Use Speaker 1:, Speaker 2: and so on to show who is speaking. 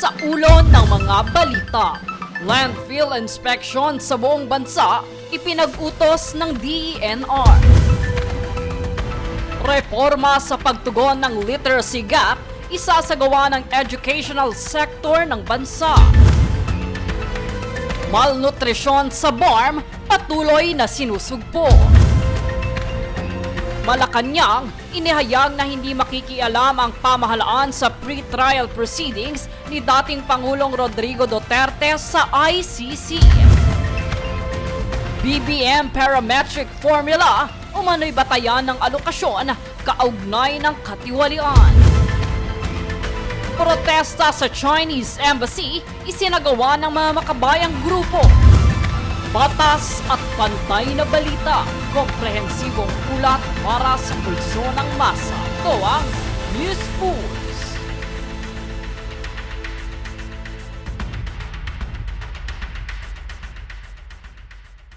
Speaker 1: Sa ulo ng mga balita, landfill inspection sa buong bansa ipinag-utos ng DENR. Reforma sa pagtugon ng literacy gap isasagawa ng educational sector ng bansa. Malnutrisyon sa BARM patuloy na sinusugpo. Malacanang, inihayag na hindi makikialam ang pamahalaan sa pre-trial proceedings ni dating Pangulong Rodrigo Duterte sa ICC. BBM parametric formula, umano'y batayan ng alokasyon kaugnay ng katiwalian. Protesta sa Chinese Embassy, isinagawa ng mga makabayang grupo. Batas at pantay na balita, komprehensibong ulat para sa pulso ng masa. Ito ang Newspool.